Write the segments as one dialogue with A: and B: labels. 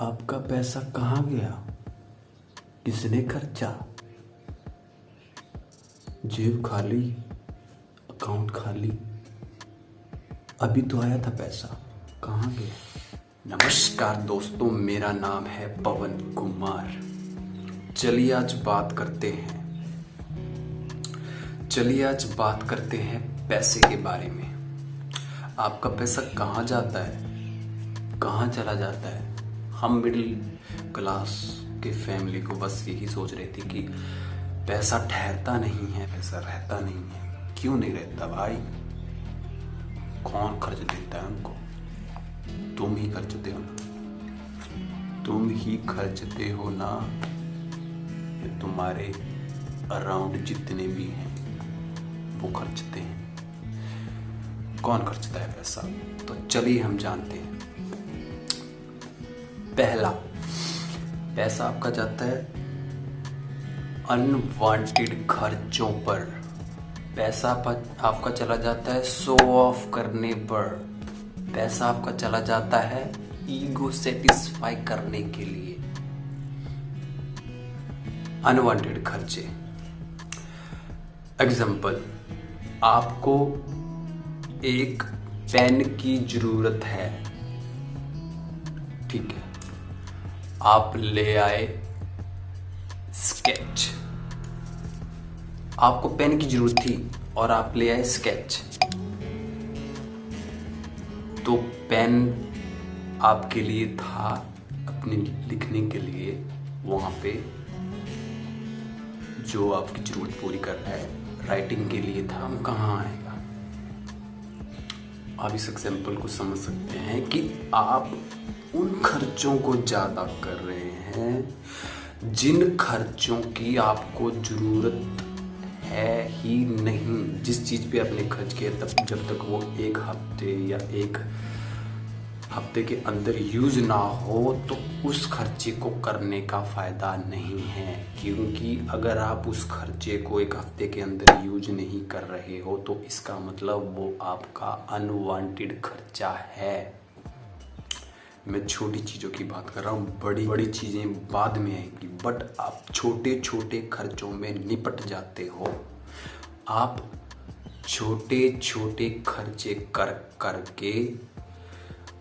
A: आपका पैसा कहाँ गया? किसने खर्चा? जेब खाली, अकाउंट खाली। अभी तो आया था पैसा, कहाँ गया? नमस्कार दोस्तों, मेरा नाम है पवन कुमार। चलिए आज बात करते हैं पैसे के बारे में। आपका पैसा कहाँ जाता है, कहाँ चला जाता है? हम मिडिल क्लास के फैमिली को बस यही सोच रही थी कि पैसा ठहरता नहीं है, पैसा रहता नहीं है। क्यों नहीं रहता भाई? कौन खर्च देता है उनको? तुम ही खर्चते हो ना, तुम ही खर्चते हो ना। ये तुम्हारे अराउंड जितने भी हैं वो खर्चते हैं। कौन खर्चता है पैसा? तो चलिए हम जानते हैं। पहला, पैसा आपका जाता है अनवांटेड खर्चों पर। पैसा आपका चला जाता है शो ऑफ करने पर। पैसा आपका चला जाता है ईगो सेटिस्फाई करने के लिए। अनवांटेड खर्चे। एग्जाम्पल, आपको एक पेन की जरूरत है, ठीक है, आप ले आए स्केच। आपको पेन की जरूरत थी और आप ले आए स्केच। तो पेन आपके लिए था अपने लिखने के लिए, वहां पे जो आपकी जरूरत पूरी कर रहा है, राइटिंग के लिए था, वो कहाँ आएगा? आप इस एग्जाम्पल को समझ सकते हैं कि आप उन खर्चों को ज्यादा कर रहे हैं जिन खर्चों की आपको जरूरत है ही नहीं। जिस चीज पे आपने खर्च किया, तब जब तक वो एक हफ्ते या एक हफ्ते के अंदर यूज ना हो तो उस खर्चे को करने का फायदा नहीं है। क्योंकि अगर आप उस खर्चे को एक हफ्ते के अंदर यूज नहीं कर रहे हो तो इसका मतलब वो आपका अनवांटेड खर्चा है। मैं छोटी चीज़ों की बात कर रहा हूँ, बड़ी बड़ी चीज़ें बाद में आएंगी, बट आप छोटे छोटे खर्चों में निपट जाते हो। आप छोटे छोटे खर्चे कर करके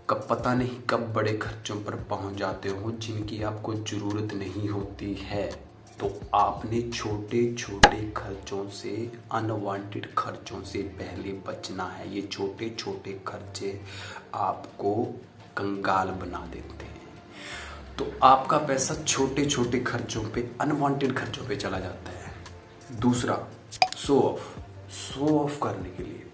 A: कब पता नहीं कब बड़े खर्चों पर पहुंच जाते हो जिनकी आपको ज़रूरत नहीं होती है। तो आपने छोटे छोटे खर्चों से, अनवांटेड खर्चों से पहले बचना है। ये छोटे छोटे खर्चे आपको कंगाल बना देते हैं। तो आपका पैसा छोटे छोटे खर्चों पे, अनवांटेड खर्चों पे चला जाता है। दूसरा, शो ऑफ करने के लिए।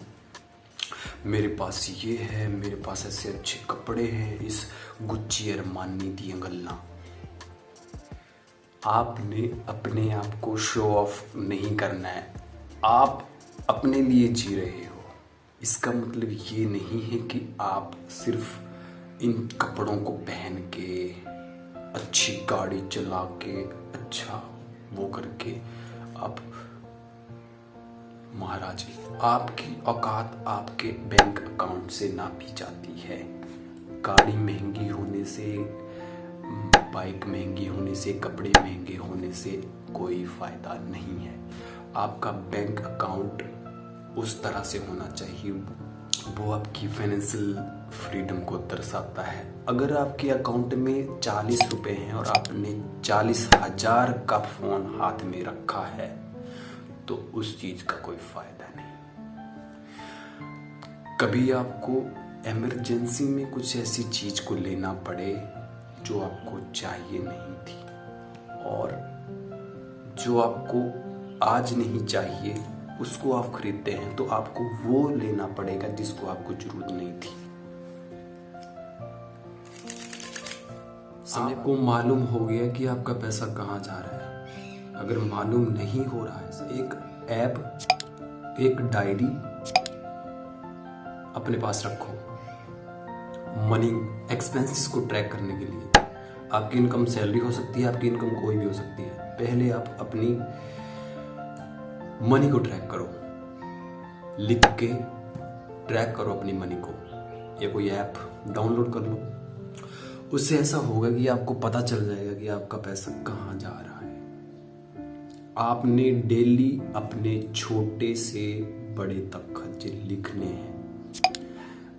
A: मेरे पास ये है, मेरे पास ऐसे अच्छे कपड़े हैं, इस गुच्ची अरमानी दी गल्ला। आपने अपने आप को शो ऑफ नहीं करना है, आप अपने लिए जी रहे हो। इसका मतलब ये नहीं है कि आप सिर्फ इन कपड़ों को पहन के, अच्छी गाड़ी चला के, अच्छा वो करके आप महाराज। आपकी औकात आपके बैंक अकाउंट से नापी जाती है। गाड़ी महंगी होने से, बाइक महंगी होने से, कपड़े महंगे होने से कोई फायदा नहीं है। आपका बैंक अकाउंट उस तरह से होना चाहिए, वो आपकी फाइनेंशियल फ्रीडम को दर्शाता है। अगर आपके अकाउंट में 40 रुपए हैं और आपने 40,000 का फोन हाथ में रखा है तो उस चीज का कोई फायदा नहीं। कभी आपको इमरजेंसी में कुछ ऐसी चीज को लेना पड़े जो आपको चाहिए नहीं थी, और जो आपको आज नहीं चाहिए उसको आप खरीदते हैं, तो आपको वो लेना पड़ेगा जिसको आपको जरूरत नहीं थी। आपको मालूम हो गया कि आपका पैसा कहाँ जा रहा है। अगर मालूम नहीं हो रहा है, एक ऐप, एक डायरी अपने पास रखो मनी एक्सपेंसेस को ट्रैक करने के लिए। आपकी इनकम सैलरी हो सकती है, आपकी इनकम कोई भी हो सकती है। पहले आप अपनी मनी को ट्रैक करो, लिख के ट्रैक करो अपनी मनी को, या कोई ऐप डाउनलोड कर लो। उससे ऐसा होगा कि आपको पता चल जाएगा कि आपका पैसा कहाँ जा रहा है। आपने डेली अपने छोटे से बड़े तक खर्चे लिखने हैं।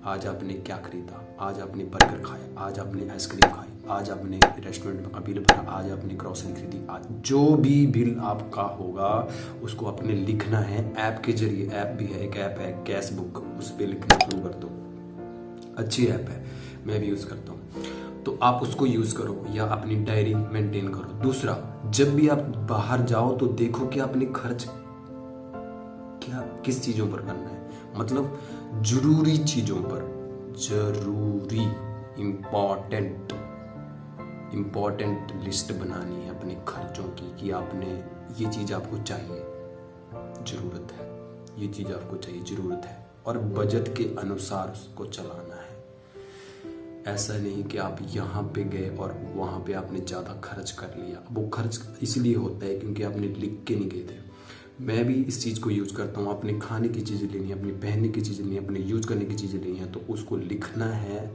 A: आज आपने क्या खरीदा, आज आपने बर्गर खाया, आज आपने आइसक्रीम खाई, आज आपने रेस्टोरेंट में बिल भरा, आज आपने ग्रोसरी खरीदी, आज जो भी बिल आपका होगा उसको आपने लिखना है। ऐप के जरिए, ऐप भी है, एक ऐप है कैश बुक, उस पर लिखना शुरू कर दो। अच्छी ऐप है, मैं भी यूज़ करता हूँ, तो आप उसको यूज़ करो या अपनी डायरी मेंटेन करो। दूसरा, जब भी आप बाहर जाओ तो देखो कि आपने खर्च क्या किस चीज़ों पर करना है, मतलब जरूरी चीज़ों पर, जरूरी इम्पॉर्टेंट लिस्ट बनानी है अपने खर्चों की कि आपने ये चीज़ आपको चाहिए, ज़रूरत है, ये चीज़ आपको चाहिए, ज़रूरत है, और बजट के अनुसार उसको चलाना है। ऐसा नहीं कि आप यहाँ पे गए और वहाँ पे आपने ज़्यादा खर्च कर लिया। वो खर्च इसलिए होता है क्योंकि आपने लिख के नहीं गए थे। मैं भी इस चीज़ को यूज़ करता हूँ। अपने खाने की चीज़ें लेनी है, अपनी पहनने की चीज़ें लेनी है, अपने यूज़ करने की चीज़ें लेनी है, तो उसको लिखना है,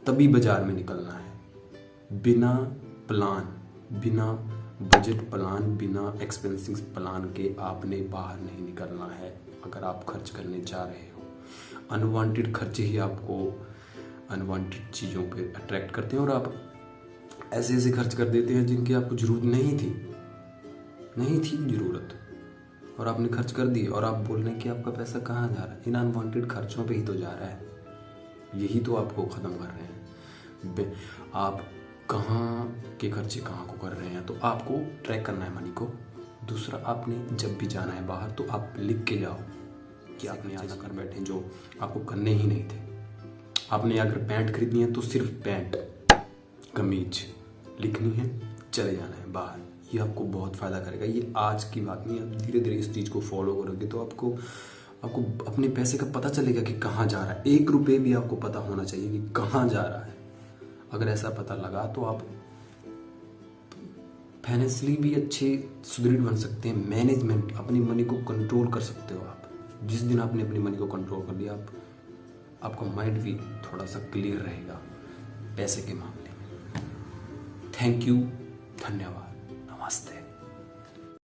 A: तभी बाज़ार में निकलना है। बिना प्लान, बिना बजट प्लान, बिना एक्सपेंसिंग प्लान के आपने बाहर नहीं निकलना है अगर आप खर्च करने जा रहे हो। अनवांटेड खर्चे ही आपको अनवांटेड चीज़ों पे अट्रैक्ट करते हैं और आप ऐसे ऐसे खर्च कर देते हैं जिनकी आपको ज़रूरत नहीं थी ज़रूरत, और आपने खर्च कर दिए और आप बोल रहे हैं कि आपका पैसा कहाँ जा रहा है। इन अनवांटेड खर्चों पे ही तो जा रहा है। यही तो आपको ख़त्म कर रहे हैं। आप कहाँ के खर्चे कहाँ को कर रहे हैं, तो आपको ट्रैक करना है मनी को। दूसरा, आपने जब भी जाना है बाहर तो आप लिख के जाओ कि आपने आज कर बैठे जो आपको करने ही नहीं थे। आपने अगर पैंट खरीदनी है तो सिर्फ पैंट, कमीज लिखनी है, चले जाना है बाहर। ये आपको बहुत फ़ायदा करेगा। ये आज की बात नहीं, आप धीरे धीरे इस चीज़ को फॉलो करोगे तो आपको अपने पैसे का पता चलेगा कि कहाँ जा रहा है। 1 रुपये भी आपको पता होना चाहिए कि कहाँ जा रहा है। अगर ऐसा पता लगा तो आप फाइनेंशियली भी अच्छे सुदृढ़ बन सकते हैं। मैनेजमेंट, अपनी मनी को कंट्रोल कर सकते हो आप। जिस दिन आपने अपनी मनी को कंट्रोल कर लिया, आपका माइंड भी थोड़ा सा क्लियर रहेगा पैसे के मामले में। थैंक यू, धन्यवाद, नमस्ते।